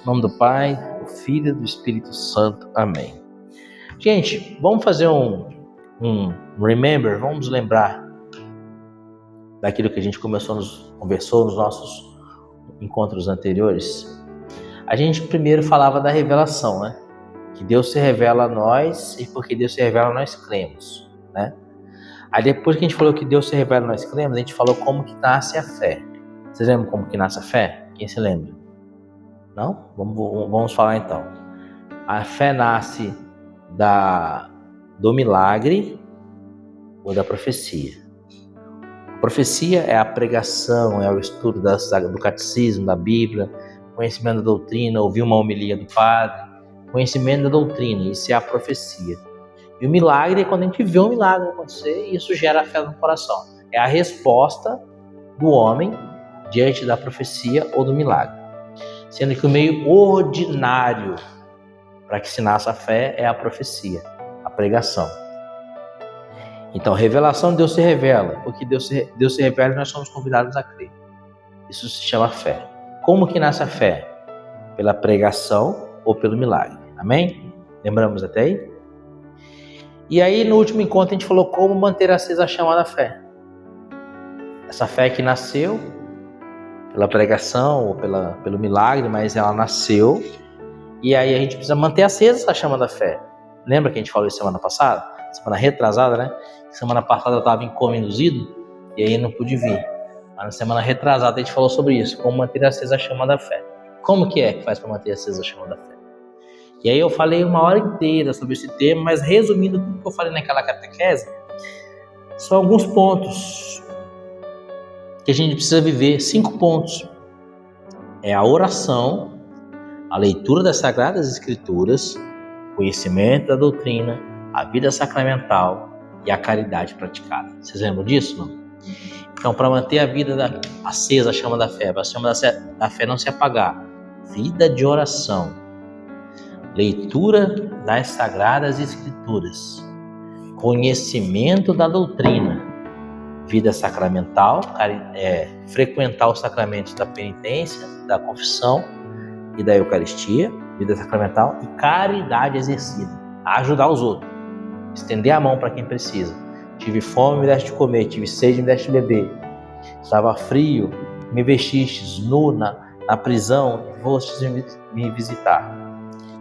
Em nome do Pai, do Filho e do Espírito Santo. Amém. Gente, vamos fazer um remember, vamos lembrar daquilo que a gente conversou nos nossos encontros anteriores. A gente primeiro falava da revelação, né? Que Deus se revela a nós e porque Deus se revela nós cremos, né? Aí depois que a gente falou que Deus se revela nós cremos, a gente falou como que nasce a fé. Vocês lembram como que nasce a fé? Quem se lembra? Não? Vamos falar então. A fé nasce do milagre ou da profecia. A profecia é a pregação, é o estudo do catecismo, da Bíblia, conhecimento da doutrina, ouvir uma homilia do padre, conhecimento da doutrina, isso é a profecia. E o milagre é quando a gente vê um milagre acontecer e isso gera fé no coração. É a resposta do homem diante da profecia ou do milagre. Sendo que o meio ordinário para que se nasça a fé é a profecia, a pregação. Então, revelação, Deus se revela, porque Deus se revela e nós somos convidados a crer. Isso se chama fé. Como que nasce a fé? Pela pregação ou pelo milagre. Amém? Lembramos até aí? E aí, no último encontro, a gente falou como manter acesa a chama da fé. Essa fé que nasceu pela pregação ou pelo milagre, mas ela nasceu. E aí a gente precisa manter acesa essa chama da fé. Lembra que a gente falou isso semana passada? Semana retrasada, né? Semana passada eu estava em coma induzido e aí não pude vir. Mas na semana retrasada a gente falou sobre isso, como manter acesa a chama da fé. Como que é que faz para manter acesa a chama da fé? E aí eu falei uma hora inteira sobre esse tema, mas resumindo tudo que eu falei naquela catequese, são alguns pontos que a gente precisa viver. 5 pontos. É a oração, a leitura das Sagradas Escrituras, conhecimento da doutrina, a vida sacramental e a caridade praticada. Vocês lembram disso, não? Então, para manter a vida acesa, a chama da fé, para a chama da fé não se apagar, vida de oração, leitura das Sagradas Escrituras, conhecimento da doutrina, vida sacramental, frequentar os sacramentos da penitência, da confissão e da Eucaristia, vida sacramental e caridade exercida, ajudar os outros, estender a mão para quem precisa. Tive fome, me deste de comer, tive sede, me deste de beber, estava frio, me vestistes, nu na prisão, fostes me visitar.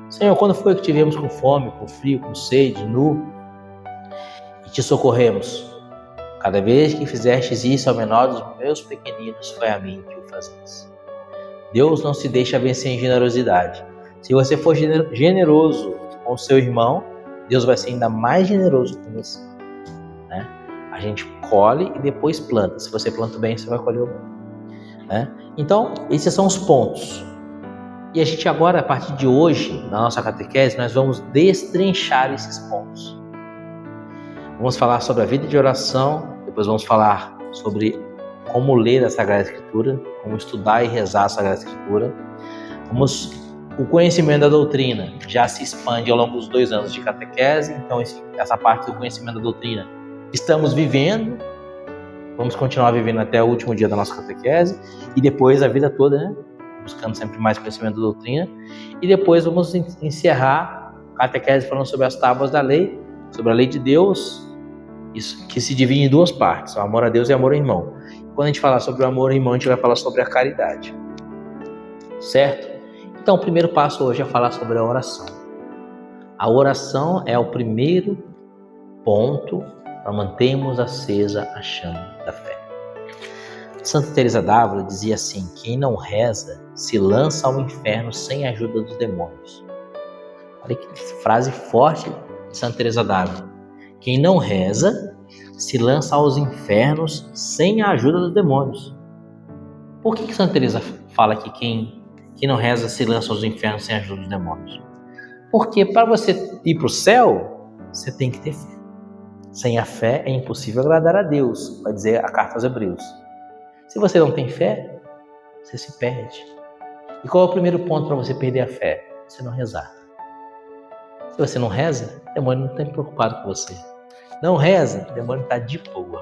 Senhor, quando foi que tivemos com fome, com frio, com sede, nu e te socorremos? Cada vez que fizestes isso ao menor dos meus pequeninos, foi a mim que o fazes. Deus não se deixa vencer em generosidade. Se você for generoso com o seu irmão, Deus vai ser ainda mais generoso com você. Né? A gente colhe e depois planta. Se você planta bem, você vai colher o bem. Né? Então, esses são os pontos. E a gente agora, a partir de hoje, na nossa catequese, nós vamos destrinchar esses pontos. Vamos falar sobre a vida de oração, depois vamos falar sobre como ler a Sagrada Escritura, como estudar e rezar a Sagrada Escritura. O conhecimento da doutrina já se expande ao longo dos 2 anos de catequese, então essa parte do conhecimento da doutrina estamos vivendo, vamos continuar vivendo até o último dia da nossa catequese, e depois a vida toda, né? Buscando sempre mais conhecimento da doutrina, e depois vamos encerrar a catequese falando sobre as tábuas da lei, sobre a lei de Deus, isso que se divide em 2 partes, o amor a Deus e o amor ao irmão. Quando a gente falar sobre o amor ao irmão, a gente vai falar sobre a caridade, certo? Então, o primeiro passo hoje é falar sobre a oração. A oração é o primeiro ponto para mantermos acesa a chama da fé. Santa Teresa d'Ávila dizia assim: quem não reza se lança ao inferno sem a ajuda dos demônios. Olha que frase forte de Santa Teresa d'Ávila. Quem não reza se lança aos infernos sem a ajuda dos demônios. Por que Santa Teresa fala que quem não reza se lança aos infernos sem a ajuda dos demônios? Porque para você ir para o céu, você tem que ter fé. Sem a fé é impossível agradar a Deus, vai dizer a carta aos Hebreus. Se você não tem fé, você se perde. E qual é o primeiro ponto para você perder a fé? Você não rezar. Se você não reza, o demônio não está preocupado com você. Não reza, o demônio está de boa.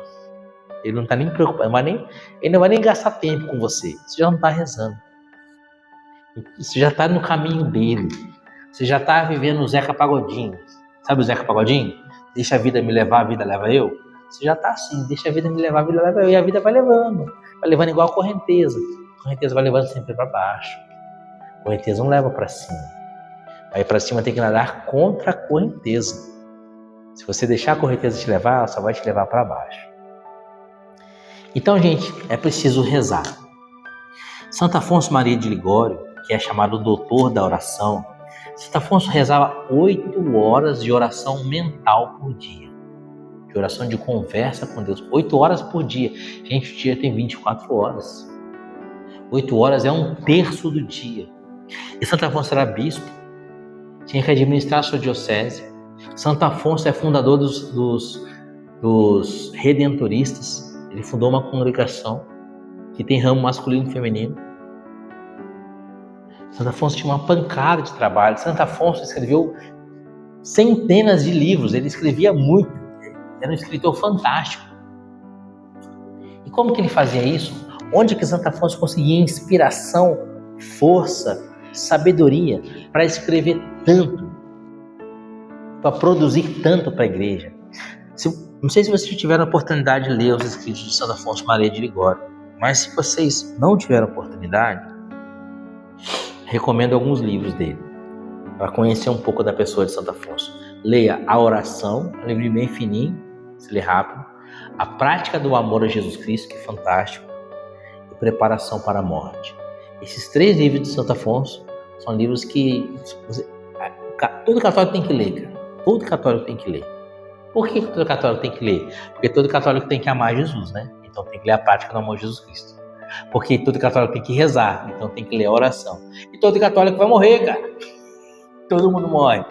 Ele não está nem preocupado, ele não vai nem gastar tempo com você. Você já não está rezando. Você já está no caminho dele. Você já está vivendo o Zeca Pagodinho. Sabe o Zeca Pagodinho? Deixa a vida me levar, a vida leva eu. Você já está assim, deixa a vida me levar, a vida leva eu. E a vida vai levando. Vai levando igual a correnteza. A correnteza vai levando sempre para baixo. A correnteza não leva para cima. Aí para cima tem que nadar contra a correnteza. Se você deixar a correnteza te levar, ela só vai te levar para baixo. Então, gente, é preciso rezar. Santo Afonso Maria de Ligório, que é chamado doutor da oração, Santo Afonso rezava 8 horas de oração mental por dia. De oração de conversa com Deus. 8 horas por dia. Gente, o dia tem 24 horas. 8 horas é 1/3 do dia. E Santo Afonso era bispo. Tinha que administrar a sua diocese. Santo Afonso é fundador dos redentoristas. Ele fundou uma congregação que tem ramo masculino e feminino. Santo Afonso tinha uma pancada de trabalho. Santo Afonso escreveu centenas de livros. Ele escrevia muito. Era um escritor fantástico. E como que ele fazia isso? Onde que Santo Afonso conseguia inspiração, força, sabedoria para escrever tanto? Para produzir tanto para a igreja? Não sei se vocês tiveram a oportunidade de ler os escritos de Santo Afonso Maria de Ligório. Mas se vocês não tiveram oportunidade, recomendo alguns livros dele, para conhecer um pouco da pessoa de Santo Afonso. Leia A Oração, um livro bem fininho, se lê rápido. A Prática do Amor a Jesus Cristo, que é fantástico. E Preparação para a Morte. Esses 3 livros de Santo Afonso são livros que todo católico tem que ler, cara. Todo católico tem que ler. Por que todo católico tem que ler? Porque todo católico tem que amar Jesus, né? Então tem que ler a Prática do Amor a Jesus Cristo. Porque todo católico tem que rezar, então tem que ler a oração. E todo católico vai morrer, cara. Todo mundo morre.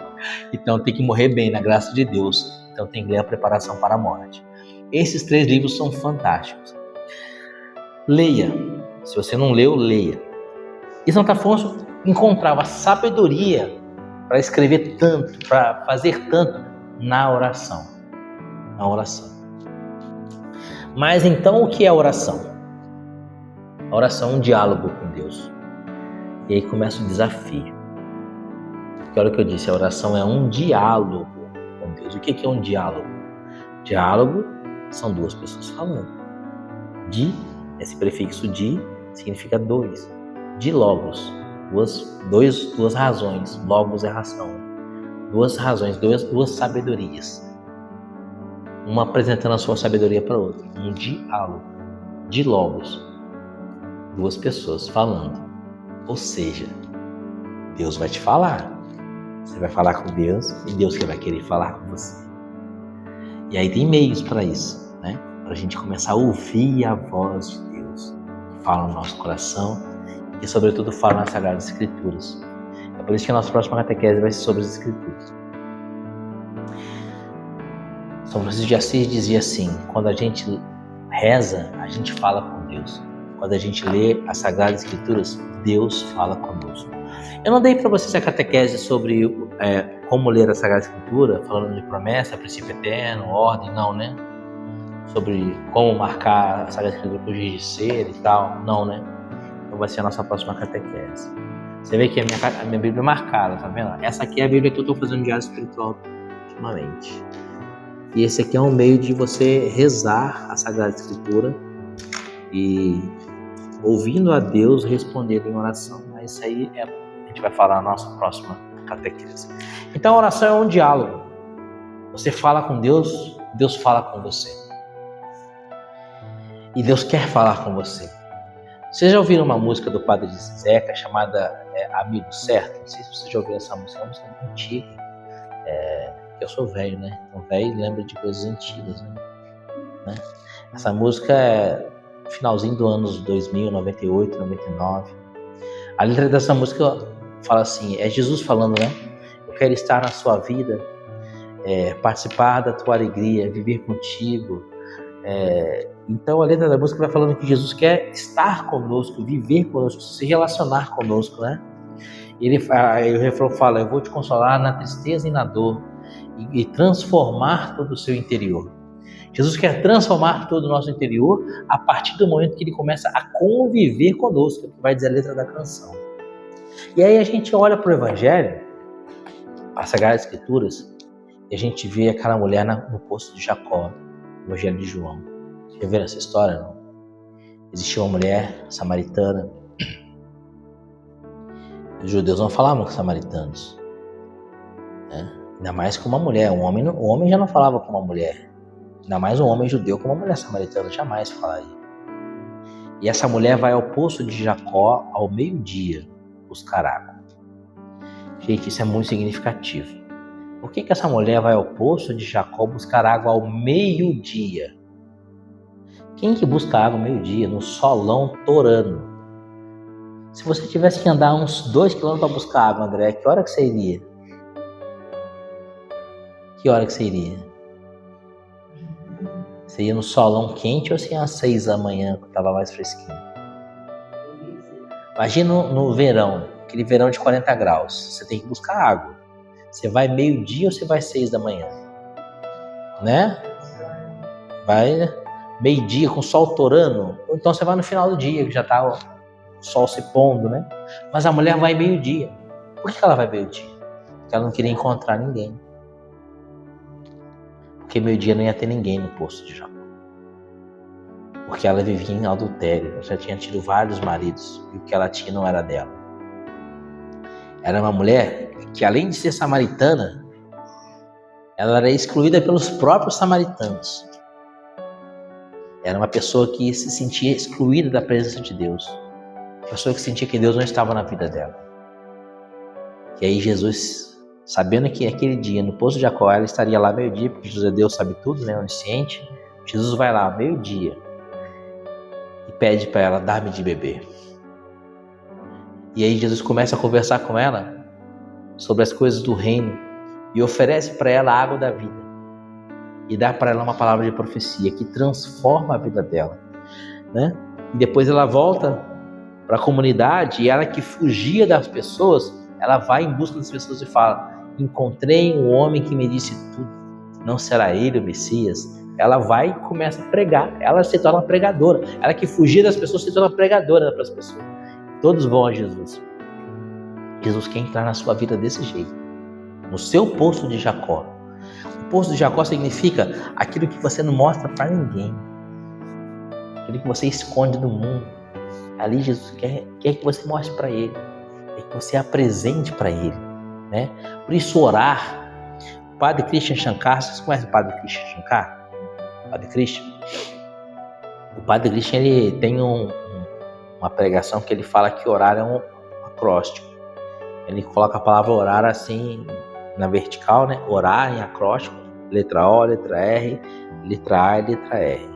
Então tem que morrer bem, na graça de Deus. Então tem que ler a Preparação para a Morte. Esses 3 livros são fantásticos. Leia. Se você não leu, leia. E Santo Afonso encontrava sabedoria para escrever tanto, para fazer tanto na oração. Na oração. Mas então o que é a oração? A oração é um diálogo com Deus. E aí começa o desafio. Porque olha o que eu disse, a oração é um diálogo com Deus. O que é um diálogo? Diálogo são 2 pessoas falando. Esse prefixo de significa 2. De logos. Duas razões. Logos é razão. 2 razões, duas sabedorias. Uma apresentando a sua sabedoria para a outra. Um diálogo. De logos. 2 pessoas falando. Ou seja, Deus vai te falar. Você vai falar com Deus e Deus que vai querer falar com você. E aí tem meios para isso, né? Para a gente começar a ouvir a voz de Deus que fala no nosso coração e sobretudo fala nas Sagradas Escrituras. É por isso que a nossa próxima catequese vai ser sobre as Escrituras. São Francisco de Assis dizia assim: quando a gente reza, a gente fala com Deus. Quando a gente lê as Sagradas Escrituras, Deus fala conosco. Eu não dei para vocês a catequese sobre como ler a Sagrada Escritura, falando de promessa, princípio eterno, ordem, não, né? Sobre como marcar a Sagrada Escritura com giz de cera e tal, não, né? Então vai ser a nossa próxima catequese. Você vê que a minha Bíblia é marcada, tá vendo? Essa aqui é a Bíblia que eu estou fazendo diário espiritual ultimamente. E esse aqui é um meio de você rezar a Sagrada Escritura e ouvindo a Deus responder em oração. Mas isso aí a gente vai falar na nossa próxima catequese. Então a oração é um diálogo. Você fala com Deus, Deus fala com você. E Deus quer falar com você. Vocês já ouviram uma música do Padre Zeca chamada Amigo Certo? Não sei se vocês já ouviram essa música, é uma música muito antiga. Eu sou velho, né? Então velho lembra de coisas antigas, né? Essa música é finalzinho do anos 2000, 98, 99. A letra dessa música fala assim, é Jesus falando, né? Eu quero estar na sua vida, participar da tua alegria, viver contigo. Então a letra da música vai falando que Jesus quer estar conosco, viver conosco, se relacionar conosco, né? Aí o refrão fala, eu vou te consolar na tristeza e na dor e transformar todo o seu interior. Jesus quer transformar todo o nosso interior a partir do momento que ele começa a conviver conosco, que vai dizer a letra da canção. E aí a gente olha para o Evangelho, as Sagradas Escrituras, e a gente vê aquela mulher no poço de Jacó, no Evangelho de João. Já viram essa história, não? Existia uma mulher samaritana. Os judeus não falavam com os samaritanos, né? Ainda mais com uma mulher. O homem já não falava com uma mulher. Ainda mais um homem judeu com uma mulher samaritana. Jamais falaria. E essa mulher vai ao poço de Jacó ao meio-dia buscar água. Gente, isso é muito significativo. Por que essa mulher vai ao poço de Jacó buscar água ao meio-dia? Quem que busca água ao meio-dia? No solão torando. Se você tivesse que andar uns 2 km para buscar água, André, que hora que você iria? Que hora que você iria? Você ia no solão quente ou você ia às 6 da manhã, que estava mais fresquinho? Imagina no verão, aquele verão de 40 graus. Você tem que buscar água. Você vai meio-dia ou você vai 6 da manhã? Né? Vai meio-dia com o sol torando. Ou então você vai no final do dia, que já está o sol se pondo, né? Mas a mulher vai meio-dia. Por que ela vai meio-dia? Porque ela não queria encontrar ninguém. Porque meio-dia não ia ter ninguém no poço de Jacó. Porque ela vivia em adultério. Ela já tinha tido vários maridos. E o que ela tinha não era dela. Era uma mulher que, além de ser samaritana, ela era excluída pelos próprios samaritanos. Era uma pessoa que se sentia excluída da presença de Deus. Uma pessoa que sentia que Deus não estava na vida dela. E aí Jesus, sabendo que aquele dia, no poço de Jacó, ela estaria lá meio-dia, porque Jesus é Deus, sabe tudo, né? Onisciente. Jesus vai lá, meio-dia, e pede para ela, dar-me de beber. E aí Jesus começa a conversar com ela sobre as coisas do reino e oferece para ela a água da vida. E dá para ela uma palavra de profecia que transforma a vida dela, né? E depois ela volta para a comunidade e ela que fugia das pessoas, ela vai em busca das pessoas e fala: encontrei um homem que me disse tudo, não será ele o Messias? Ela vai e começa a pregar, ela se torna pregadora. Ela que fugia das pessoas se torna pregadora para as pessoas. Todos vão a Jesus. Jesus quer entrar na sua vida desse jeito, no seu poço de Jacó. O poço de Jacó significa aquilo que você não mostra para ninguém, aquilo que você esconde do mundo. Ali Jesus quer que você mostre para Ele, quer que você apresente para Ele, né? Por isso orar. O Padre Christian Shankar, vocês conhecem o Padre Christian Shankar? Padre Christian? O Padre Christian, ele tem uma pregação que ele fala que orar é um acróstico. Ele coloca a palavra orar assim na vertical, né? Orar em acróstico, letra O, letra R, letra A e letra R.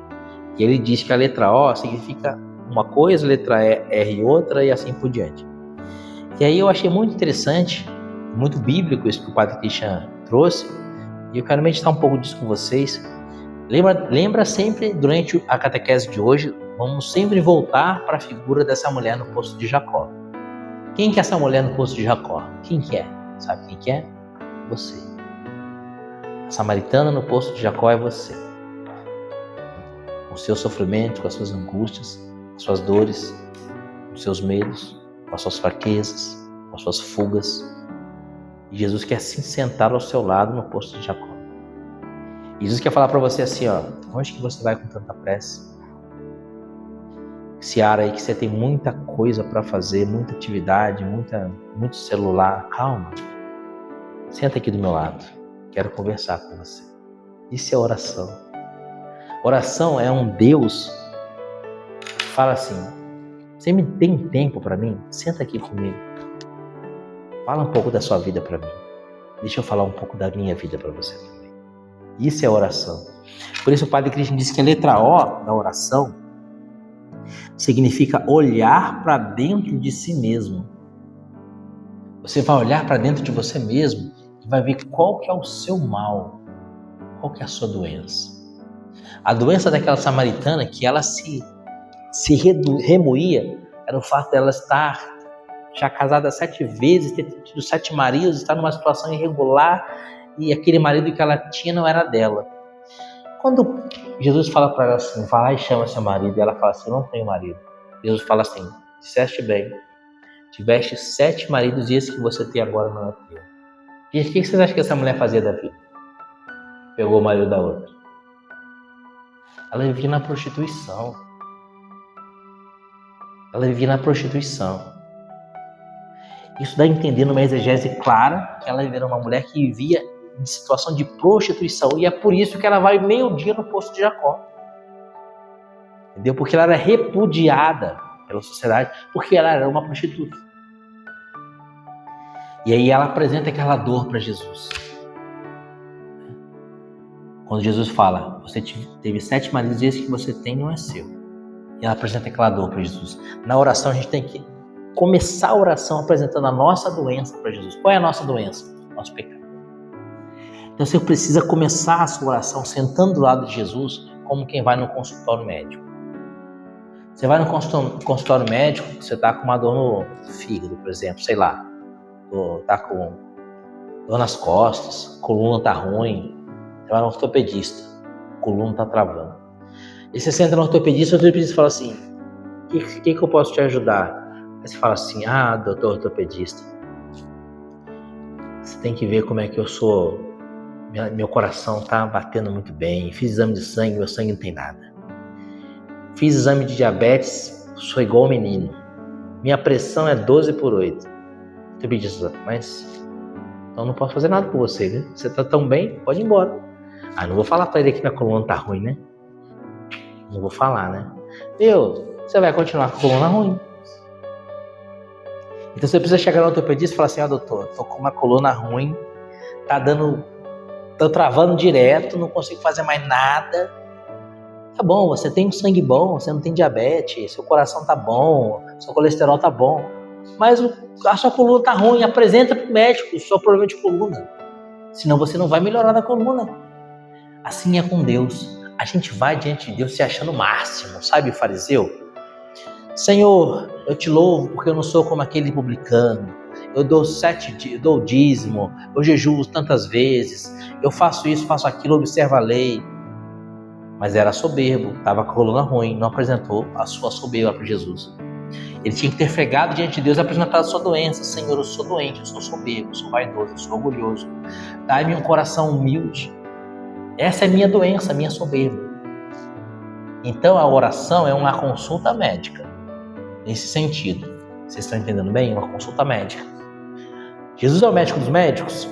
E ele diz que a letra O significa uma coisa, letra R outra e assim por diante. E aí eu achei muito interessante, muito bíblico isso que o Padre Christian trouxe, e eu quero meditar um pouco disso com vocês. Lembra sempre, durante a catequese de hoje, vamos sempre voltar para a figura dessa mulher no poço de Jacó. Quem que é essa mulher no poço de Jacó? Quem que é? Sabe quem que é? Você. A samaritana no poço de Jacó é você. Com o seu sofrimento, com as suas angústias, com as suas dores, com os seus medos, com as suas fraquezas, com as suas fugas. E Jesus quer se sentar ao seu lado no poço de Jacó. E Jesus quer falar para você assim, ó, onde que você vai com tanta pressa? Esse ar aí que você tem muita coisa para fazer, muita atividade, muito celular. Calma. Senta aqui do meu lado. Quero conversar com você. Isso é oração. Oração é um Deus que fala assim: você me tem tempo para mim? Senta aqui comigo. Fala um pouco da sua vida para mim. Deixa eu falar um pouco da minha vida para você também. Isso é oração. Por isso o Padre Christian diz que a letra O da oração significa olhar para dentro de si mesmo. Você vai olhar para dentro de você mesmo e vai ver qual que é o seu mal, qual que é a sua doença. A doença daquela samaritana que ela se remoía era o fato dela estar já casada 7 vezes, ter tido 7 maridos, estar numa situação irregular e aquele marido que ela tinha não era dela. Quando Jesus fala para ela assim, vai lá e chama seu marido, e ela fala assim, eu não tenho marido. Jesus fala assim, disseste bem, tiveste 7 maridos e esse que você tem agora não é teu. Gente, o que vocês acham que essa mulher fazia da vida? Pegou o marido da outra. Ela vivia na prostituição. Isso dá a entender numa exegese clara que ela era uma mulher que vivia em situação de prostituição. E é por isso que ela vai meio-dia no poço de Jacó. Entendeu? Porque ela era repudiada pela sociedade, porque ela era uma prostituta. E aí ela apresenta aquela dor para Jesus. Quando Jesus fala, você teve 7 maridos e esse que você tem não é seu. E ela apresenta aquela dor para Jesus. Na oração a gente tem que começar a oração apresentando a nossa doença para Jesus. Qual é a nossa doença? Nosso pecado. Então você precisa começar a sua oração sentando do lado de Jesus, como quem vai no consultório médico. Você vai no consultório médico, você está com uma dor no fígado, por exemplo, sei lá. Está com dor nas costas, coluna está ruim. Você vai no ortopedista, coluna está travando. E você senta no ortopedista, o ortopedista fala assim, o que eu posso te ajudar? Aí você fala assim, doutor ortopedista, você tem que ver como é que eu sou, meu coração está batendo muito bem, fiz exame de sangue, meu sangue não tem nada. Fiz exame de diabetes, sou igual ao menino. Minha pressão é 12/8. Ortopedista, mas então não posso fazer nada por você, viu? Você tá tão bem, pode ir embora. Não vou falar pra ele que minha coluna tá ruim, né? Não vou falar, né? Você vai continuar com a coluna ruim. Então você precisa chegar no ortopedista e falar assim, doutor, tô com uma coluna ruim, tô travando direto, não consigo fazer mais nada. Tá bom, você tem um sangue bom, você não tem diabetes, seu coração tá bom, seu colesterol tá bom, mas a sua coluna tá ruim, apresenta pro médico o seu problema de coluna, senão você não vai melhorar da coluna. Assim é com Deus, a gente vai diante de Deus se achando o máximo, sabe o fariseu? Senhor, eu te louvo porque eu não sou como aquele publicano, eu dou o dízimo, eu jejuo tantas vezes, eu faço isso, faço aquilo, observo a lei. Mas era soberbo, estava com a coluna ruim, não apresentou a sua soberba para Jesus. Ele tinha que ter fregado diante de Deus e apresentado a sua doença. Senhor, eu sou doente, eu sou soberbo, eu sou vaidoso, eu sou orgulhoso. Dai-me um coração humilde. Essa é minha doença, minha soberba. Então a oração é uma consulta médica. Nesse sentido. Vocês estão entendendo bem? Uma consulta médica. Jesus é o médico dos médicos?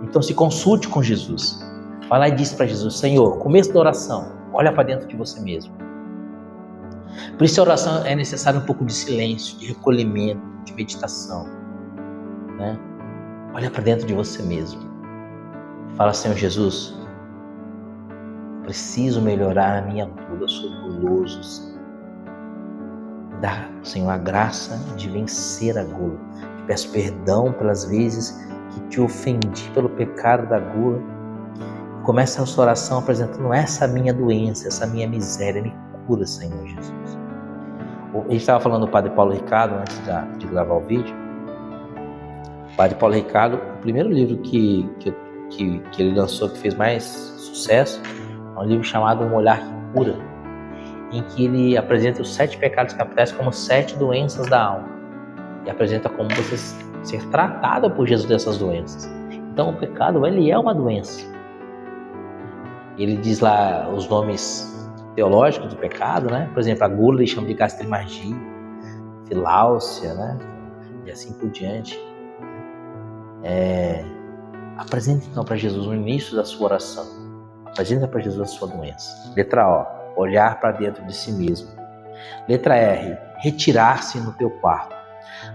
Então se consulte com Jesus. Vai lá e diz para Jesus, Senhor, começo da oração, olha para dentro de você mesmo. Por isso a oração é necessário um pouco de silêncio, de recolhimento, de meditação. Né? Olha para dentro de você mesmo. Fala, Senhor Jesus, preciso melhorar a minha vida, eu sou guloso, Senhor. Dá, Senhor, a graça de vencer a gula. Te peço perdão pelas vezes que te ofendi pelo pecado da gula. Começa a sua oração apresentando essa minha doença, essa minha miséria. Me cura, Senhor Jesus. A gente estava falando do Padre Paulo Ricardo antes de gravar o vídeo. O Padre Paulo Ricardo, o primeiro livro que ele lançou, que fez mais sucesso, é um livro chamado Um Olhar que Cura, em que ele apresenta os 7 pecados capitais como 7 doenças da alma. E apresenta como você ser tratado por Jesus dessas doenças. Então o pecado, ele é uma doença. Ele diz lá os nomes teológicos do pecado, né? Por exemplo, a gula ele chama de gastrimargia, filáusia, né? E assim por diante. Apresente então para Jesus no início da sua oração. Apresenta para Jesus a sua doença. Letra O, olhar para dentro de si mesmo. Letra R, retirar-se no teu quarto.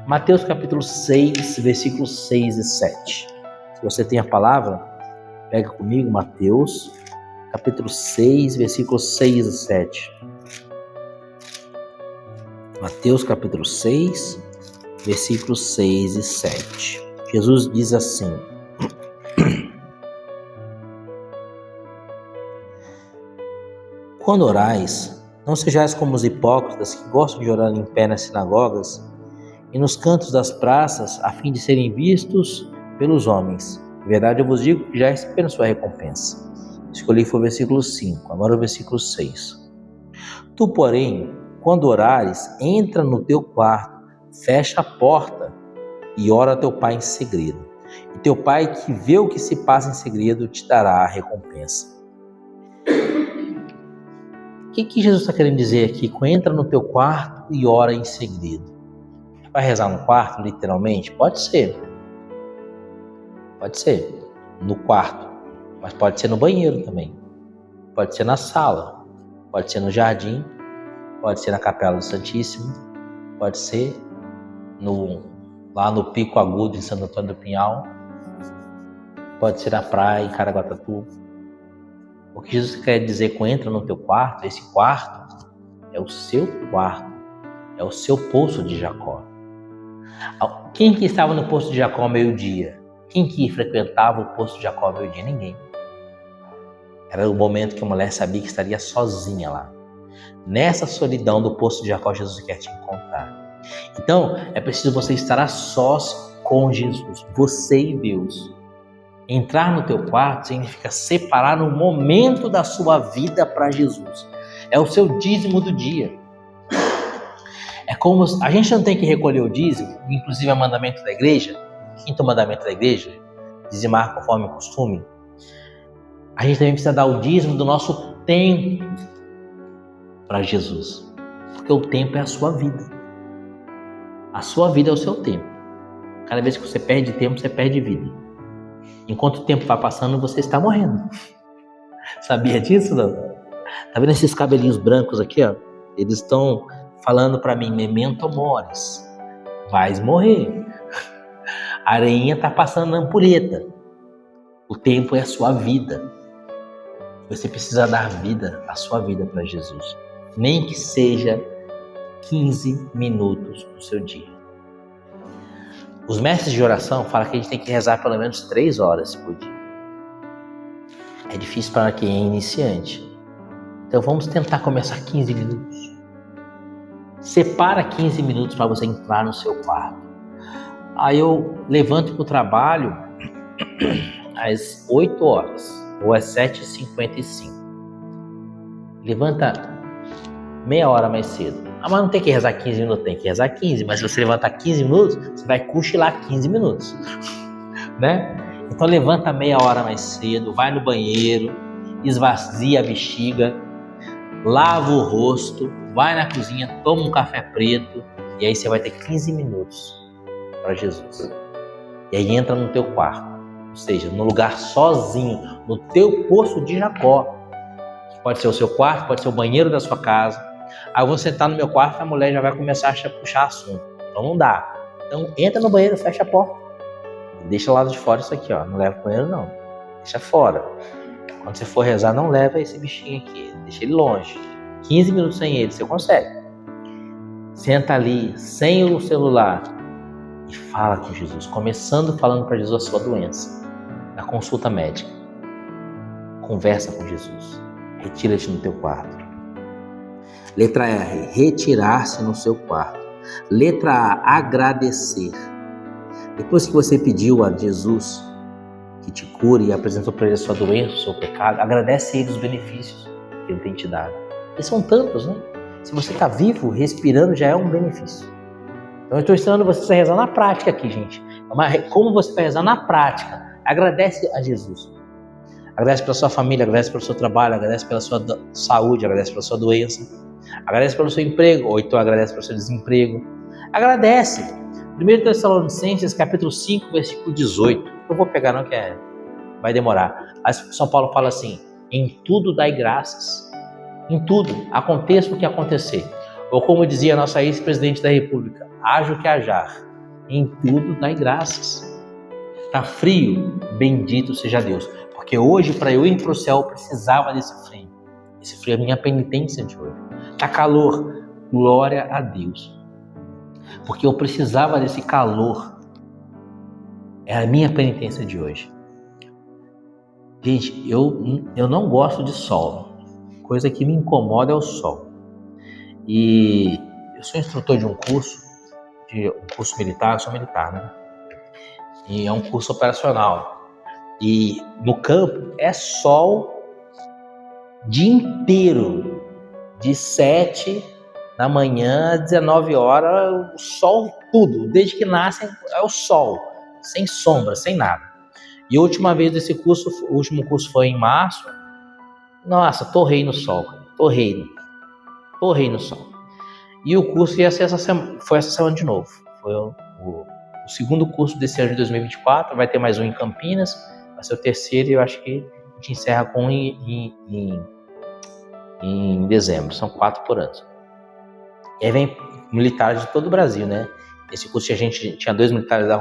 Mateus capítulo 6, versículos 6 e 7. Se você tem a palavra, pega comigo Mateus capítulo 6, versículos 6 e 7. Mateus capítulo 6, versículos 6 e 7. Jesus diz assim: Quando orais, não sejais como os hipócritas que gostam de orar em pé nas sinagogas e nos cantos das praças, a fim de serem vistos pelos homens. De verdade eu vos digo que já receberam sua recompensa. Escolhi foi o versículo 5, agora o versículo 6. Tu, porém, quando orares, entra no teu quarto, fecha a porta e ora a teu pai em segredo. E teu pai que vê o que se passa em segredo te dará a recompensa. O que Jesus está querendo dizer aqui? Entra no teu quarto e ora em segredo. Vai rezar no quarto, literalmente? Pode ser. Pode ser no quarto, mas pode ser no banheiro também. Pode ser na sala, pode ser no jardim, pode ser na Capela do Santíssimo, pode ser lá no Pico Agudo em Santo Antônio do Pinhal, pode ser na praia em Caraguatatuba. O que Jesus quer dizer com entra no teu quarto, esse quarto é o seu quarto, é o seu poço de Jacó. Quem que estava no poço de Jacó ao meio-dia? Quem que frequentava o poço de Jacó ao meio-dia? Ninguém. Era o momento que a mulher sabia que estaria sozinha lá. Nessa solidão do poço de Jacó, Jesus quer te encontrar. Então, é preciso você estar a sós com Jesus, você e Deus. Entrar no teu quarto significa separar um momento da sua vida para Jesus. É o seu dízimo do dia. É como a gente não tem que recolher o dízimo, inclusive é mandamento da igreja, quinto mandamento da igreja, dizimar conforme o costume. A gente também precisa dar o dízimo do nosso tempo para Jesus, porque o tempo é a sua vida. A sua vida é o seu tempo. Cada vez que você perde tempo, você perde vida. Enquanto o tempo vai passando, você está morrendo. Sabia disso, não? Tá vendo esses cabelinhos brancos aqui, ó? Eles estão falando para mim, memento mores, vais morrer. A areinha tá passando na ampulheta. O tempo é a sua vida. Você precisa dar vida, a sua vida para Jesus. Nem que seja 15 minutos do seu dia. Os mestres de oração falam que a gente tem que rezar pelo menos 3 horas por dia. É difícil para quem é iniciante. Então vamos tentar começar 15 minutos. Separa 15 minutos para você entrar no seu quarto. Aí eu levanto para o trabalho às 8 horas ou às 7h55. Levanta meia hora mais cedo. Mas não tem que rezar 15 minutos, tem que rezar 15. Mas se você levantar 15 minutos, você vai cochilar 15 minutos. Né? Então levanta meia hora mais cedo, vai no banheiro, esvazia a bexiga, lava o rosto, vai na cozinha, toma um café preto e aí você vai ter 15 minutos para Jesus. E aí entra no teu quarto, ou seja, no lugar sozinho, no teu poço de Jacó. Pode ser o seu quarto, pode ser o banheiro da sua casa. Aí eu vou sentar no meu quarto e a mulher já vai começar a puxar assunto. Então não dá. Então entra no banheiro, fecha a porta. Deixa lá de fora isso aqui, ó. Não leva pro banheiro não. Deixa fora. Quando você for rezar, não leva esse bichinho aqui. Deixa ele longe. 15 minutos sem ele, você consegue. Senta ali, sem o celular. E fala com Jesus. Começando falando para Jesus a sua doença. Na consulta médica. Conversa com Jesus. Retira-te no teu quarto. Letra R. Retirar-se no seu quarto. Letra A. Agradecer. Depois que você pediu a Jesus que te cure e apresentou para ele a sua doença, o seu pecado, agradece a ele os benefícios que ele tem te dado. E são tantos, né? Se você está vivo, respirando, já é um benefício. Então eu estou ensinando vocês a rezar na prática aqui, gente. Como você vai rezar na prática? Agradece a Jesus. Agradece pela sua família, agradece pelo seu trabalho, agradece pela sua saúde, agradece pela sua doença, agradece pelo seu emprego, ou então agradece pelo seu desemprego. Agradece. 1 Tessalonicenses, capítulo 5, versículo 18. Eu vou pegar não, que vai demorar. Mas São Paulo fala assim, em tudo dai graças. Em tudo, aconteça o que acontecer. Ou como dizia a nossa ex-presidente da República, haja o que hajar. Em tudo dai graças. Tá frio? Bendito seja Deus. Porque hoje, para eu ir para o céu, eu precisava desse frio. Esse frio é a minha penitência de hoje. Tá calor? Glória a Deus. Porque eu precisava desse calor. É a minha penitência de hoje. Gente, eu não gosto de sol. Coisa que me incomoda é o sol. E eu sou instrutor de um curso militar, eu sou militar, né? E é um curso operacional. E no campo é sol o dia inteiro, de 7 Na manhã, às 19 horas, o sol, tudo. Desde que nascem, é o sol. Sem sombra, sem nada. E a última vez desse curso, o último curso foi em março. Nossa, torrei no sol. Torrei no sol. E o curso ia ser foi essa semana de novo. Foi o segundo curso desse ano de 2024. Vai ter mais um em Campinas. Vai ser o terceiro e eu acho que a gente encerra com um em dezembro. São 4 por ano. E aí vem militares de todo o Brasil, né? Esse curso a gente tinha 2 militares de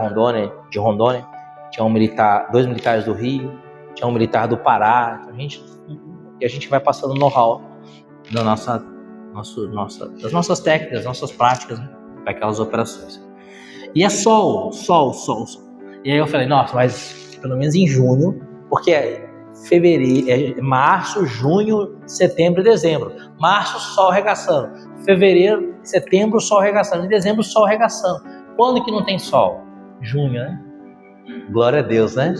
Rondônia, tinha 2 militares do Rio, tinha um militar do Pará. Então a gente vai passando know-how das nossas técnicas, das nossas práticas, né? Para aquelas operações. E é sol. E aí eu falei, nossa, mas pelo menos em junho, porque março, junho, setembro e dezembro. Março, sol arregaçando. Fevereiro, setembro, sol arregaçando. Em dezembro, sol arregaçando. Quando que não tem sol? Junho, né? Glória a Deus, né?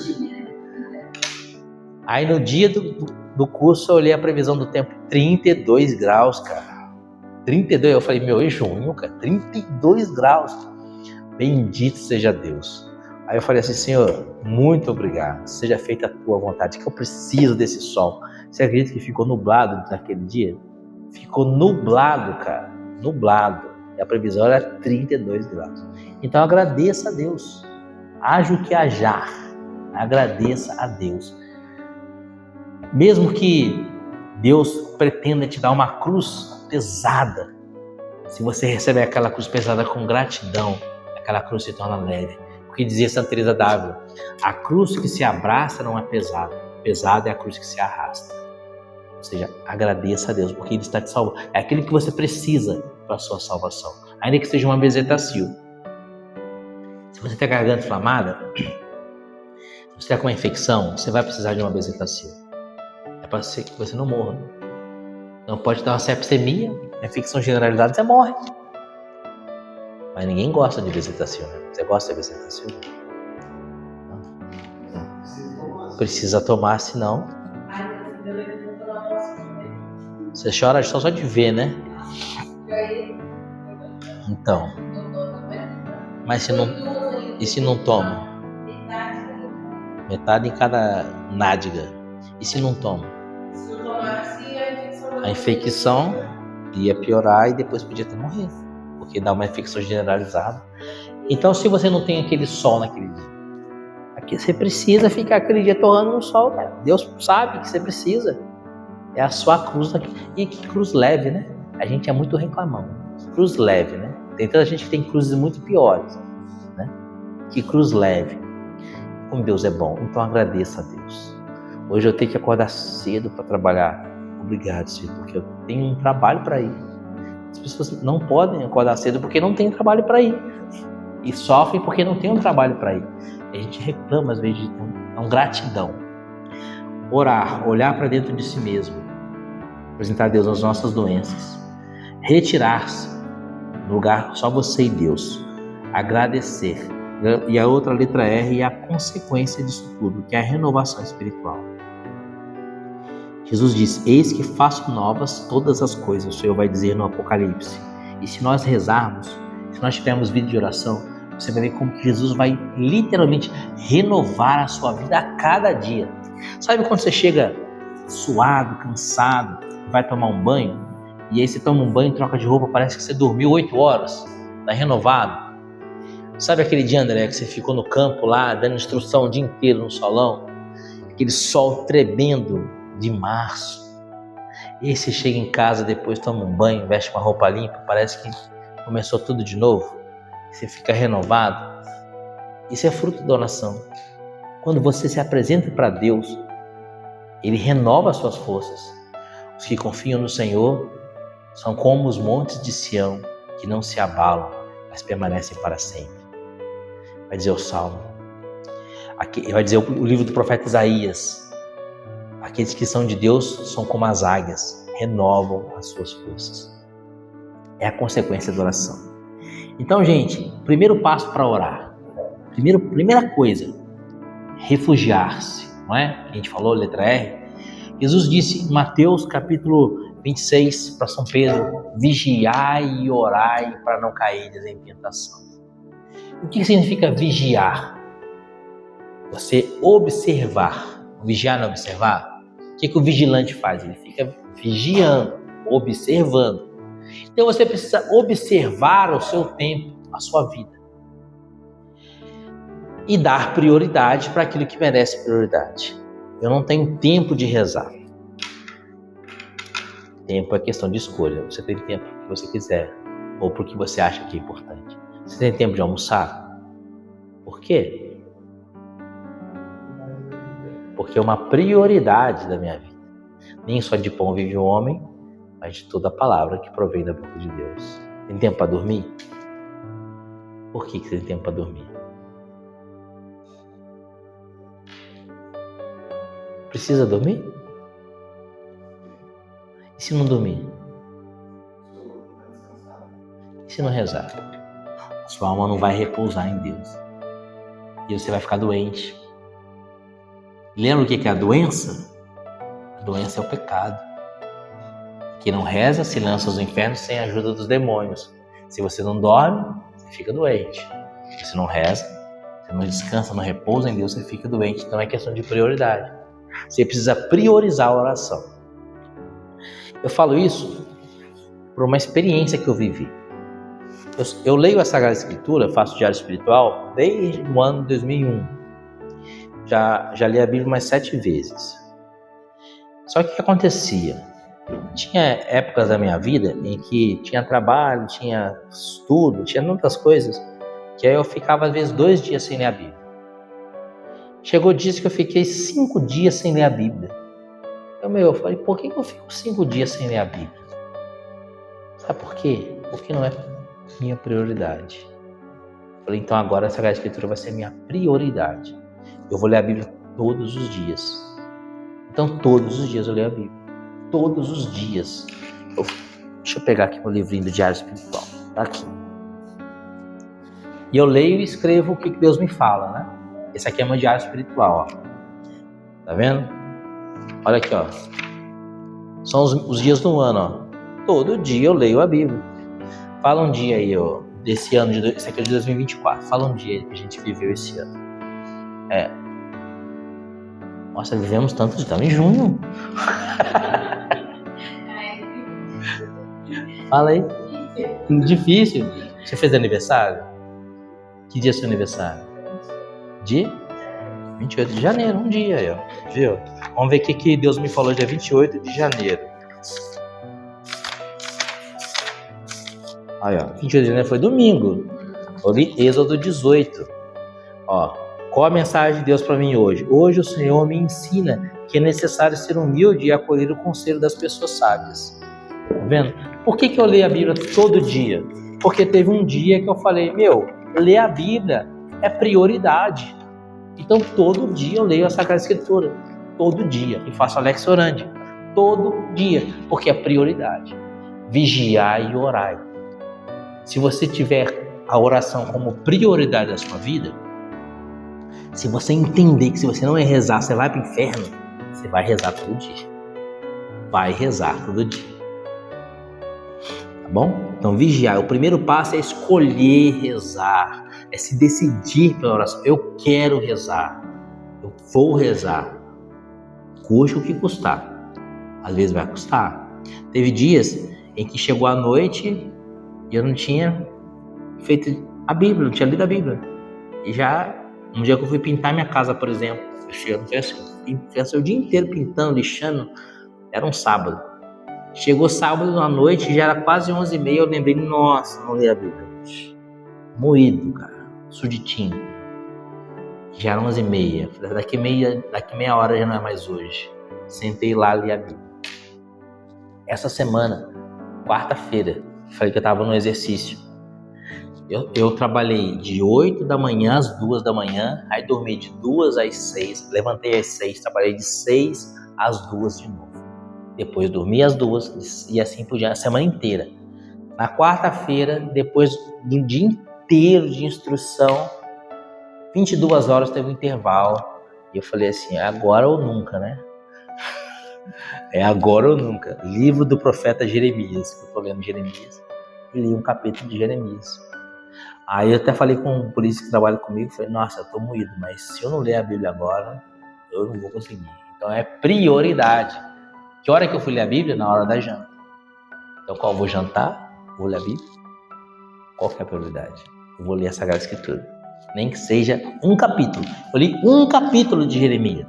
Aí no dia do curso eu olhei a previsão do tempo, 32 graus, cara. 32, eu falei, é junho, cara, 32 graus. Bendito seja Deus. Aí eu falei assim, Senhor, muito obrigado, seja feita a tua vontade, que eu preciso desse sol. Você acredita que ficou nublado naquele dia? Ficou nublado, cara, nublado. E a previsão era 32 graus. Então agradeça a Deus. Haja o que hajar, agradeça a Deus. Mesmo que Deus pretenda te dar uma cruz pesada, se você recebe aquela cruz pesada com gratidão, aquela cruz se torna leve. Porque dizia Santa Teresa d'Ávila, a cruz que se abraça não é pesada, pesada é a cruz que se arrasta. Ou seja, agradeça a Deus, porque Ele está te salvando. É aquilo que você precisa para a sua salvação, ainda que seja uma bezetacil. Se você tem a garganta inflamada, se você está com uma infecção, você vai precisar de uma bezetacil. É para que você não morra. Não pode dar uma sepsemia, uma infecção generalizada, você morre. Mas ninguém gosta de bezetacil, né? Você gosta de bezetacil? Não. Precisa tomar, senão... Você chora só de ver, né? Então. Mas e se não toma? Metade em cada nádega. E se não toma? A infecção ia piorar e depois podia até morrer, porque dá uma infecção generalizada. Então, se você não tem aquele sol naquele dia, aqui você precisa ficar aquele dia torrando no sol, cara. Deus sabe que você precisa. É a sua cruz aqui. E que cruz leve, né? A gente é muito reclamão. Cruz leve, né? Tem tanta gente que tem cruzes muito piores, né? Que cruz leve. Como Deus é bom. Então agradeça a Deus. Hoje eu tenho que acordar cedo para trabalhar. Obrigado, Senhor, porque eu tenho um trabalho para ir. As pessoas não podem acordar cedo porque não tem trabalho para ir. E sofrem porque não tem um trabalho para ir. E a gente reclama às vezes, então gratidão. Orar, olhar para dentro de si mesmo. Apresentar a Deus as nossas doenças. Retirar-se. No lugar só você e Deus. Agradecer. E a outra letra R é a consequência disso tudo, que é a renovação espiritual. Jesus diz, eis que faço novas todas as coisas, o Senhor vai dizer no Apocalipse. E se nós rezarmos, se nós tivermos vida de oração, você vai ver como que Jesus vai literalmente renovar a sua vida a cada dia. Sabe quando você chega suado, cansado, vai tomar um banho, e aí você toma um banho, troca de roupa, parece que você dormiu 8 horas, tá renovado. Sabe aquele dia, André, que você ficou no campo lá, dando instrução o dia inteiro no solão, aquele sol tremendo de março, e aí você chega em casa, depois toma um banho, veste uma roupa limpa, parece que começou tudo de novo, você fica renovado. Isso é fruto da oração. Quando você se apresenta para Deus, Ele renova as suas forças. Os que confiam no Senhor são como os montes de Sião, que não se abalam, mas permanecem para sempre. Vai dizer o Salmo. Vai dizer o livro do profeta Isaías. Aqueles que são de Deus são como as águias, renovam as suas forças. É a consequência da oração. Então, gente, primeiro passo para orar. Primeira coisa, refugiar-se, não é? A gente falou, letra R. Jesus disse em Mateus capítulo 26, para São Pedro, vigiai e orai para não cairdes em tentação. O que significa vigiar? Você observar. Vigiar não observar? O que o vigilante faz? Ele fica vigiando, observando. Então você precisa observar o seu tempo, a sua vida. E dar prioridade para aquilo que merece prioridade. Eu não tenho tempo de rezar. Tempo é questão de escolha. Você tem tempo para o que você quiser ou para o que você acha que é importante. Você tem tempo de almoçar? Por quê? Porque é uma prioridade da minha vida. Nem só de pão vive o homem, mas de toda a palavra que provém da boca de Deus. Tem tempo para dormir? Por que você tem tempo para dormir? Precisa dormir? E se não dormir? E se não rezar? A sua alma não vai repousar em Deus. E você vai ficar doente. Lembra o que é a doença? A doença é o pecado. Quem não reza se lança aos infernos sem a ajuda dos demônios. Se você não dorme, você fica doente. Se você não reza, você não descansa, não repousa em Deus, você fica doente. Então é questão de prioridade. Você precisa priorizar a oração. Eu falo isso por uma experiência que eu vivi. Eu leio a Sagrada Escritura, faço diário espiritual desde o ano 2001. Já li a Bíblia umas 7 vezes. Só que o que acontecia? Tinha épocas da minha vida em que tinha trabalho, tinha estudo, tinha tantas coisas, que aí eu ficava às vezes 2 dias sem ler a Bíblia. Chegou dias que eu fiquei 5 dias sem ler a Bíblia. Eu falei, por que eu fico 5 dias sem ler a Bíblia? Sabe por quê? Porque não é minha prioridade. Eu falei, então agora a Sagrada Escritura vai ser minha prioridade. Eu vou ler a Bíblia todos os dias. Então todos os dias eu leio a Bíblia. Todos os dias. Deixa eu pegar aqui meu livrinho do Diário Espiritual. Tá aqui. E eu leio e escrevo o que Deus me fala, né? Esse aqui é meu Diário Espiritual, ó. Tá vendo? Olha aqui, ó. São os dias do ano, ó. Todo dia eu leio a Bíblia. Fala um dia aí, ó. Desse ano, esse aqui é de 2024. Fala um dia aí que a gente viveu esse ano. Nossa, vivemos tanto, estamos em junho. Fala aí. Difícil. Você fez aniversário? Que dia é seu aniversário? Dia 28 de janeiro, um dia aí, ó. Viu? Vamos ver o que Deus me falou dia 28 de janeiro. Aí, ó. 28 de janeiro foi domingo. Eu li Êxodo 18. Ó. Qual a mensagem de Deus para mim hoje? Hoje o Senhor me ensina que é necessário ser humilde e acolher o conselho das pessoas sábias. Tá vendo? Por que eu leio a Bíblia todo dia? Porque teve um dia que eu falei, ler a Bíblia é prioridade. Então todo dia eu leio a Sagrada Escritura. Todo dia. E faço Alex Orandi. Todo dia. Porque é prioridade. Vigiai e orai. Se você tiver a oração como prioridade da sua vida, se você entender que se você não rezar, você vai para o inferno, você vai rezar todo dia. Vai rezar todo dia. Tá bom? Então, vigiar. O primeiro passo é escolher rezar. É se decidir pela oração. Eu quero rezar. Eu vou rezar. Custe o que custar. Às vezes vai custar. Teve dias em que chegou a noite e eu não tinha feito a Bíblia, não tinha lido a Bíblia. E já, um dia que eu fui pintar minha casa, por exemplo, eu não fiz o dia inteiro pintando, lixando, era um sábado. Chegou sábado à noite, já era quase 11h30, eu lembrei, nossa, não li a Bíblia. Moído, cara, suditinho. Já era 11h30, daqui meia hora já não é mais hoje. Sentei lá e li a Bíblia. Essa semana, quarta-feira, falei que eu estava no exercício. Eu trabalhei de 8 da manhã às 2 da manhã, aí dormi de 2 às 6, levantei às 6, trabalhei de 6 às 2 de novo. Depois dormi às 2 e assim por diante, a semana inteira. Na quarta-feira, depois do dia inteiro de instrução, 22 horas teve um intervalo. E eu falei assim, agora ou nunca, né? É agora ou nunca. Livro do profeta Jeremias, que eu tô lendo Jeremias. E li um capítulo de Jeremias. Aí eu até falei com um polícia que trabalha comigo, falei, nossa, eu tô moído, mas se eu não ler a Bíblia agora, eu não vou conseguir. Então é prioridade. Que hora que eu fui ler a Bíblia? Na hora da janta. Então qual eu vou jantar? Vou ler a Bíblia. Qual que é a prioridade? Eu vou ler a Sagrada Escritura. Nem que seja um capítulo. Eu li um capítulo de Jeremias.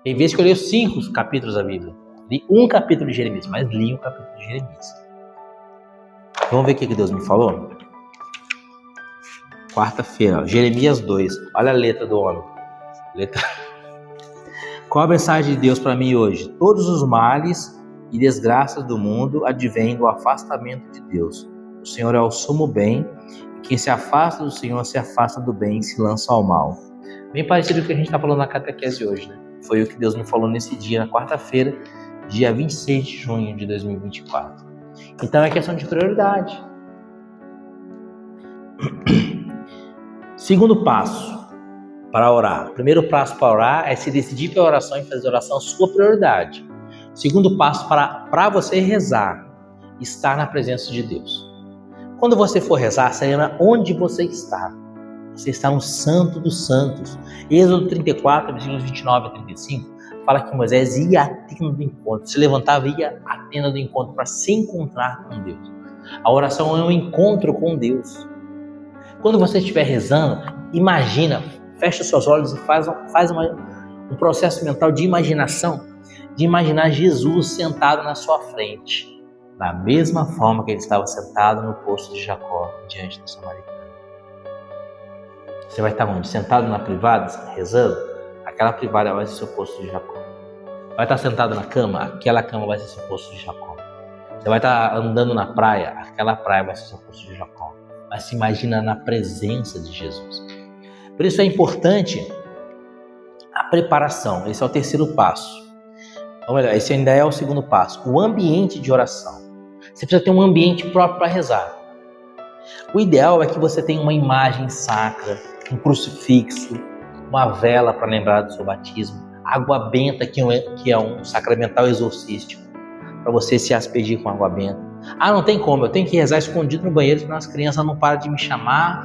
Tem vezes que eu leio 5 capítulos da Bíblia. Li um capítulo de Jeremias, mas li um capítulo de Jeremias. Vamos ver o que Deus me falou? Quarta-feira, Jeremias 2. Olha a letra do homem. Qual a mensagem de Deus para mim hoje? Todos os males e desgraças do mundo advêm do afastamento de Deus. O Senhor é o sumo bem, e quem se afasta do Senhor se afasta do bem e se lança ao mal. Bem parecido com o que a gente está falando na catequese hoje, né? Foi o que Deus me falou nesse dia, na quarta-feira, dia 26 de junho de 2024. Então é questão de prioridade. Segundo passo para orar. Primeiro passo para orar é se decidir pela oração e fazer a oração sua prioridade. Segundo passo para você rezar, estar na presença de Deus. Quando você for rezar, saiba onde você está. Você está no Santo dos Santos. Êxodo 34, versículos 29 a 35, fala que Moisés ia à tenda do encontro, se levantava e ia à tenda do encontro para se encontrar com Deus. A oração é um encontro com Deus. Quando você estiver rezando, imagina, fecha seus olhos e faz um processo mental de imaginação, de imaginar Jesus sentado na sua frente, da mesma forma que ele estava sentado no poço de Jacó, diante do samaritano. Você vai estar onde? Sentado na privada, rezando? Aquela privada vai ser seu poço de Jacó. Vai estar sentado na cama? Aquela cama vai ser seu poço de Jacó. Você vai estar andando na praia? Aquela praia vai ser seu poço de Jacó. Mas se imagina na presença de Jesus. Por isso é importante a preparação. Esse é o terceiro passo. Ou melhor, esse ainda é o segundo passo. O ambiente de oração. Você precisa ter um ambiente próprio para rezar. O ideal é que você tenha uma imagem sacra, um crucifixo, uma vela para lembrar do seu batismo, água benta, que é um sacramental exorcístico, para você se aspergir com água benta. Ah, não tem como, eu tenho que rezar escondido no banheiro, senão as crianças não param de me chamar.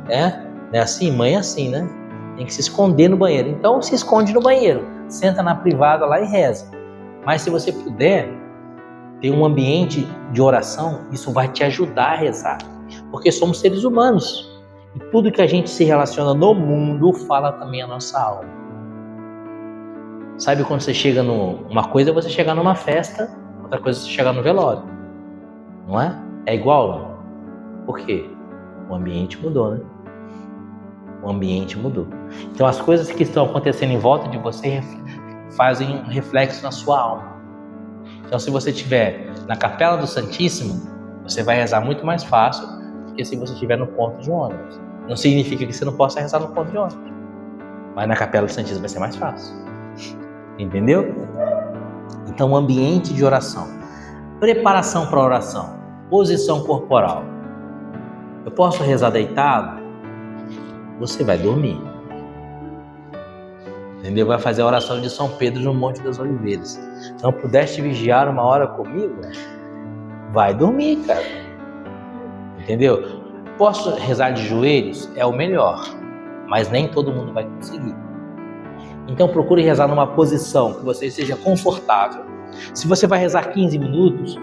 É assim, mãe é assim, né? Tem que se esconder no banheiro. Então se esconde no banheiro, senta na privada lá e reza. Mas se você puder ter um ambiente de oração, isso vai te ajudar a rezar. Porque somos seres humanos. E tudo que a gente se relaciona no mundo fala também a nossa alma. Sabe quando você chega uma coisa é você chegar numa festa, outra coisa é você chegar no velório. Não é? É igual, não? Por quê? O ambiente mudou, né? O ambiente mudou. Então as coisas que estão acontecendo em volta de você fazem um reflexo na sua alma. Então se você estiver na Capela do Santíssimo, você vai rezar muito mais fácil do que se você estiver no ponto de ônibus. Não significa que você não possa rezar no ponto de ônibus. Mas na Capela do Santíssimo vai ser mais fácil. Entendeu? Então, ambiente de oração. Preparação para a oração. Posição corporal. Eu posso rezar deitado? Você vai dormir. Entendeu? Vai fazer a oração de São Pedro no Monte das Oliveiras. Não pudeste vigiar 1 hora comigo? Vai dormir, cara. Entendeu? Posso rezar de joelhos? É o melhor. Mas nem todo mundo vai conseguir. Então procure rezar numa posição que você seja confortável. Se você vai rezar 15 minutos,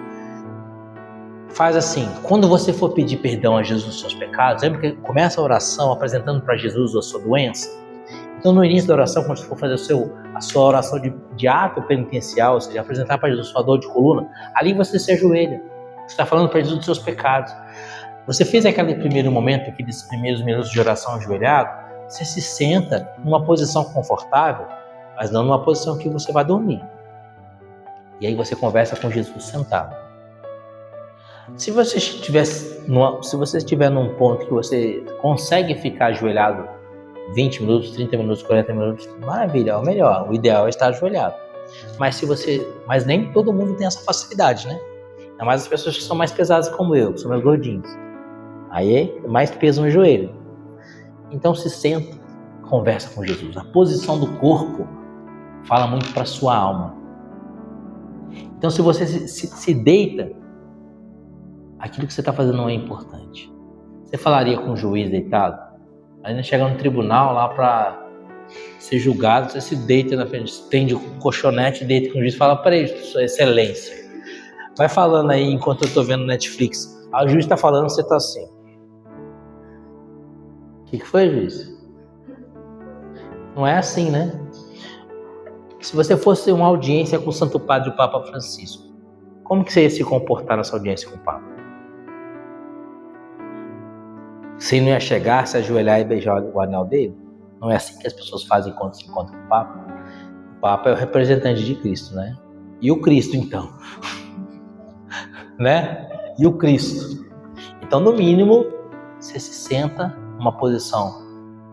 faz assim. Quando você for pedir perdão a Jesus dos seus pecados, lembra que começa a oração apresentando para Jesus a sua doença? Então no início da oração, quando você for fazer a sua oração de ato penitencial, ou seja, apresentar para Jesus sua dor de coluna, ali você se ajoelha. Você está falando para Jesus dos seus pecados. Você fez aquele primeiro momento, aqueles primeiros minutos de oração ajoelhado, você se senta numa posição confortável, mas não numa posição que você vai dormir. E aí você conversa com Jesus sentado. Se você estiver num ponto que você consegue ficar ajoelhado 20 minutos, 30 minutos, 40 minutos, maravilha, é o melhor. O ideal é estar ajoelhado. Mas nem todo mundo tem essa facilidade, né? Ainda mais as pessoas que são mais pesadas como eu, que são mais gordinhos. Aí é mais peso no joelho. Então se senta, conversa com Jesus. A posição do corpo fala muito para a sua alma. Então, se você se deita, aquilo que você está fazendo não é importante. Você falaria com o juiz deitado? Ainda chega no tribunal lá para ser julgado, você se deita na frente, estende o colchonete, deita com o juiz e fala: peraí, sua excelência, vai falando aí enquanto eu estou vendo Netflix. O juiz está falando, você está assim. O que foi, juiz? Não é assim, né? Se você fosse uma audiência com o Santo Padre, o Papa Francisco, como que você ia se comportar nessa audiência com o Papa? Você não ia chegar, se ajoelhar e beijar o anel dele? Não é assim que as pessoas fazem quando se encontram com o Papa? O Papa é o representante de Cristo, né? E o Cristo, então? Né? E o Cristo? Então, no mínimo, você se senta numa posição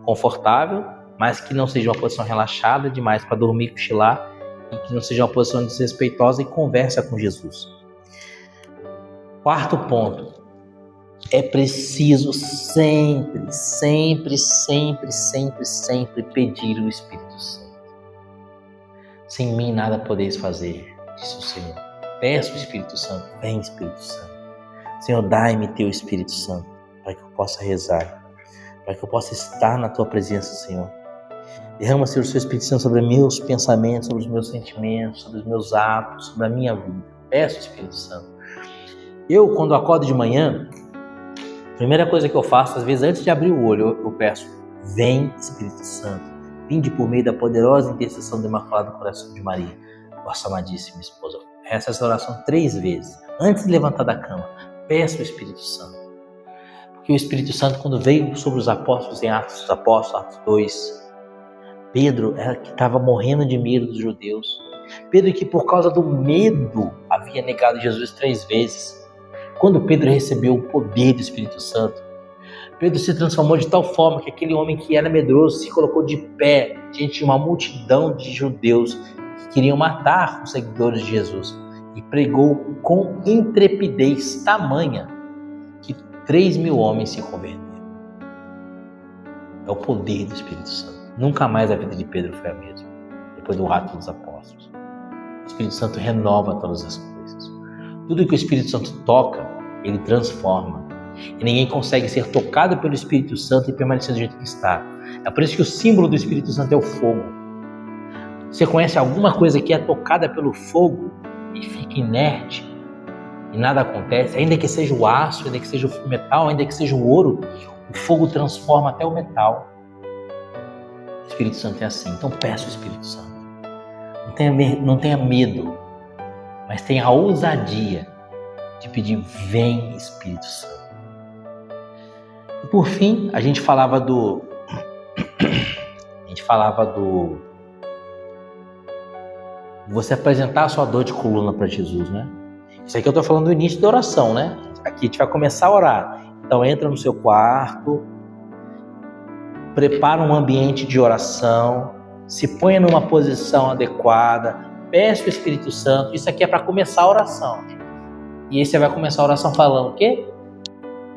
confortável, mas que não seja uma posição relaxada demais para dormir, cochilar, e que não seja uma posição desrespeitosa, e conversa com Jesus. Quarto ponto. É preciso sempre pedir o Espírito Santo. Sem mim nada podeis fazer, disse o Senhor. Peço o Espírito Santo, vem Espírito Santo. Senhor, dai-me teu Espírito Santo, para que eu possa rezar, para que eu possa estar na tua presença, Senhor. Derrama, Senhor, o seu Espírito Santo sobre meus pensamentos, sobre os meus sentimentos, sobre os meus atos, sobre a minha vida. Peço o Espírito Santo. Eu, quando acordo de manhã, a primeira coisa que eu faço, às vezes antes de abrir o olho, eu peço: vem Espírito Santo, vinde por meio da poderosa intercessão do Imaculado Coração de Maria, vossa amadíssima esposa. Reza essa oração 3 vezes, antes de levantar da cama. Peço o Espírito Santo. Porque o Espírito Santo, quando veio sobre os apóstolos em Atos dos Apóstolos, Atos 2, Pedro era que estava morrendo de medo dos judeus. Pedro que por causa do medo havia negado Jesus 3 vezes. Quando Pedro recebeu o poder do Espírito Santo, Pedro se transformou de tal forma que aquele homem que era medroso se colocou de pé diante de uma multidão de judeus que queriam matar os seguidores de Jesus, e pregou com intrepidez tamanha que 3.000 homens se converteram. É o poder do Espírito Santo. Nunca mais a vida de Pedro foi a mesma, depois do ato dos apóstolos. O Espírito Santo renova todas as coisas. Tudo que o Espírito Santo toca, ele transforma. E ninguém consegue ser tocado pelo Espírito Santo e permanecer do jeito que está. É por isso que o símbolo do Espírito Santo é o fogo. Você conhece alguma coisa que é tocada pelo fogo e fica inerte e nada acontece? Ainda que seja o aço, ainda que seja o metal, ainda que seja o ouro, o fogo transforma até o metal. O Espírito Santo é assim. Então peça o Espírito Santo. Não tenha medo, mas tenha a ousadia de pedir: vem Espírito Santo. E por fim, a gente falava do você apresentar a sua dor de coluna para Jesus, né? Isso aqui eu estou falando do início da oração, né? Aqui a gente vai começar a orar. Então entra no seu quarto, prepara um ambiente de oração, se ponha numa posição adequada, peça o Espírito Santo. Isso aqui é para começar a oração. E aí você vai começar a oração falando o quê?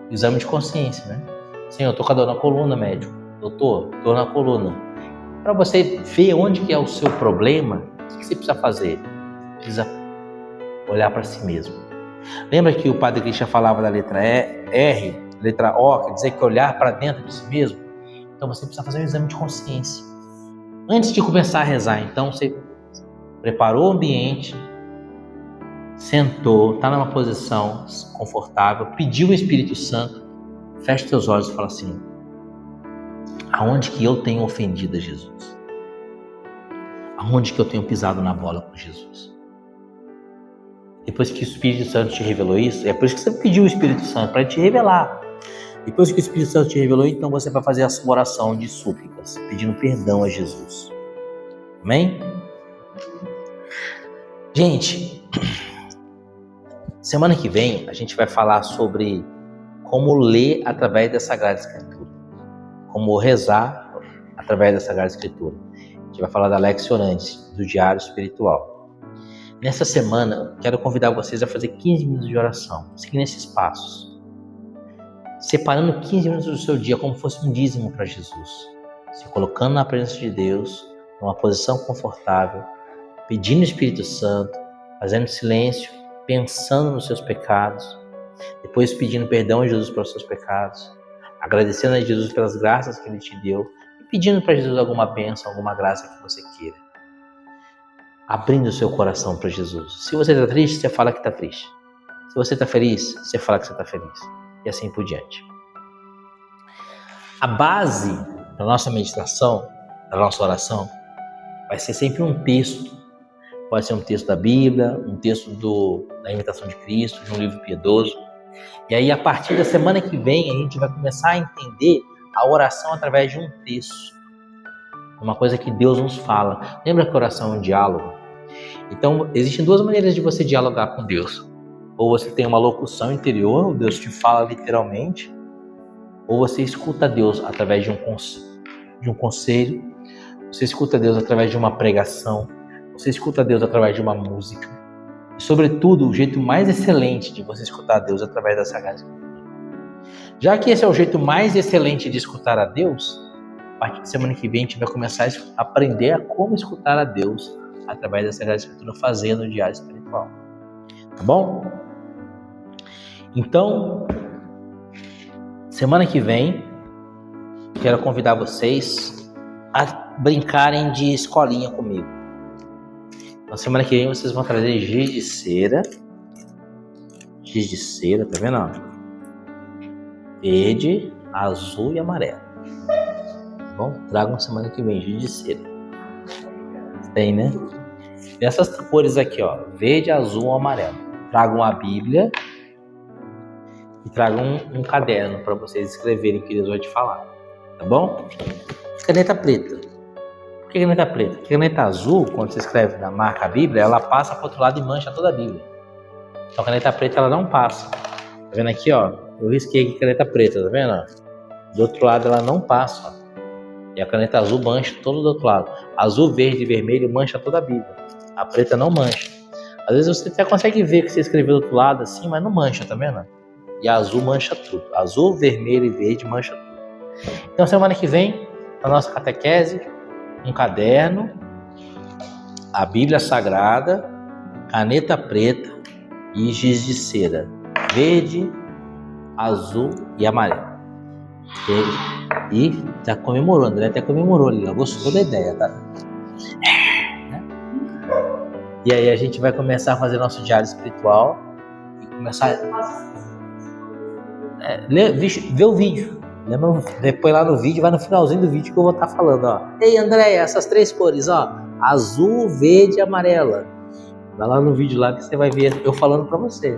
Exame de consciência, né? Senhor, eu tô com a dor na coluna, médico. Doutor, dor na coluna. Para você ver onde que é o seu problema, o que você precisa fazer? Precisa olhar para si mesmo. Lembra que o Padre Christian falava da letra R, letra O, quer dizer que olhar para dentro de si mesmo? Então você precisa fazer um exame de consciência. Antes de começar a rezar, então você preparou o ambiente, sentou, está numa posição confortável, pediu o Espírito Santo, fecha seus olhos e fala assim: aonde que eu tenho ofendido a Jesus? Aonde que eu tenho pisado na bola com Jesus? Depois que o Espírito Santo te revelou isso, é por isso que você pediu o Espírito Santo, para te revelar. Depois que o Espírito Santo te revelou, então você vai fazer a sua oração de súplicas, pedindo perdão a Jesus. Amém? Gente, semana que vem a gente vai falar sobre como ler através da Sagrada Escritura, como rezar através da Sagrada Escritura. A gente vai falar da Lectio Orandi, do diário espiritual. Nessa semana, quero convidar vocês a fazer 15 minutos de oração, seguindo esses passos. Separando 15 minutos do seu dia como fosse um dízimo para Jesus. Se colocando na presença de Deus, numa posição confortável, pedindo o Espírito Santo, fazendo silêncio, pensando nos seus pecados, depois pedindo perdão a Jesus pelos seus pecados, agradecendo a Jesus pelas graças que Ele te deu e pedindo para Jesus alguma bênção, alguma graça que você queira. Abrindo o seu coração para Jesus. Se você está triste, você fala que está triste. Se você está feliz, você fala que você está feliz. E assim por diante. A base da nossa meditação, da nossa oração, vai ser sempre um texto. Pode ser um texto da Bíblia, um texto da Imitação de Cristo, de um livro piedoso. E aí, a partir da semana que vem, a gente vai começar a entender a oração através de um texto. Uma coisa que Deus nos fala. Lembra que a oração é um diálogo? Então, existem duas maneiras de você dialogar com Deus. Ou você tem uma locução interior, Deus te fala literalmente, ou você escuta Deus através de um conselho, você escuta Deus através de uma pregação, você escuta Deus através de uma música. E, sobretudo, o jeito mais excelente de você escutar Deus é através da Sagrada Escritura. Já que esse é o jeito mais excelente de escutar a Deus, a partir de semana que vem a gente vai começar a aprender a como escutar a Deus através da Sagrada Escritura, fazendo o diário espiritual. Tá bom? Então, semana que vem, quero convidar vocês a brincarem de escolinha comigo. Na semana que vem vocês vão trazer giz de cera. Giz de cera, tá vendo? Verde, azul e amarelo. Tá bom? Tragam semana que vem giz de cera. Tem, né? Dessas cores aqui, ó. Verde, azul e amarelo. Tragam a Bíblia e tragam um caderno para vocês escreverem o que Deus vai te falar. Tá bom? Caneta preta. Por que caneta preta? Porque caneta azul, quando você escreve na marca a Bíblia, ela passa para o outro lado e mancha toda a Bíblia. Então a caneta preta ela não passa. Tá vendo aqui, ó? Eu risquei aqui caneta preta, tá vendo? Do outro lado ela não passa, ó. E a caneta azul mancha todo do outro lado. Azul, verde e vermelho mancha toda a Bíblia. A preta não mancha. Às vezes você até consegue ver que você escreveu do outro lado assim, mas não mancha, tá vendo? E a azul mancha tudo. Azul, vermelho e verde mancha tudo. Então semana que vem, a nossa catequese, um caderno, a Bíblia Sagrada, caneta preta e giz de cera. Verde, azul e amarelo. E já comemorou, André até comemorou ali, gostou da ideia, tá? E aí a gente vai começar a fazer nosso diário espiritual e começar ver o vídeo. Lembra? Depois lá no vídeo, vai no finalzinho do vídeo que eu vou estar falando, ó. Ei, André, essas três cores, ó, azul, verde e amarela. Vai lá no vídeo lá que você vai ver eu falando pra você.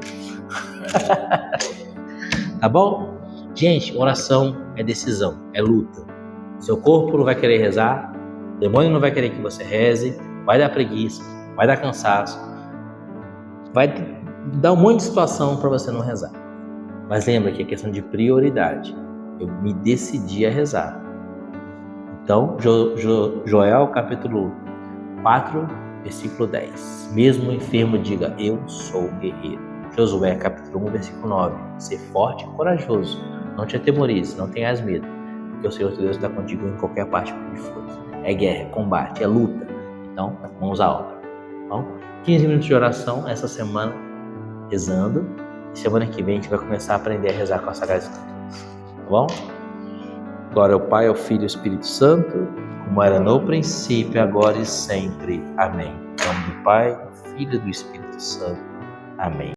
Tá bom? Gente, oração é decisão, é luta. Seu corpo não vai querer rezar, o demônio não vai querer que você reze, vai dar preguiça, vai dar cansaço, vai dar um monte de situação para você não rezar. Mas lembra que é questão de prioridade. Eu me decidi a rezar. Então, Joel capítulo 4, versículo 10. Mesmo o enfermo diga, eu sou guerreiro. Josué capítulo 1, versículo 9. Ser forte e corajoso. Não te atemorize, não tenhas medo. Porque o Senhor teu Deus está contigo em qualquer parte por onde for. É guerra, é combate, é luta. Então, vamos à obra. Então, 15 minutos de oração essa semana, rezando. E semana que vem a gente vai começar a aprender a rezar com a Sagrada Escritura. Tá bom? Glória ao Pai, ao Filho e ao Espírito Santo, como era no princípio, agora e sempre. Amém. Em nome do Pai, do Filho e do Espírito Santo. Amém.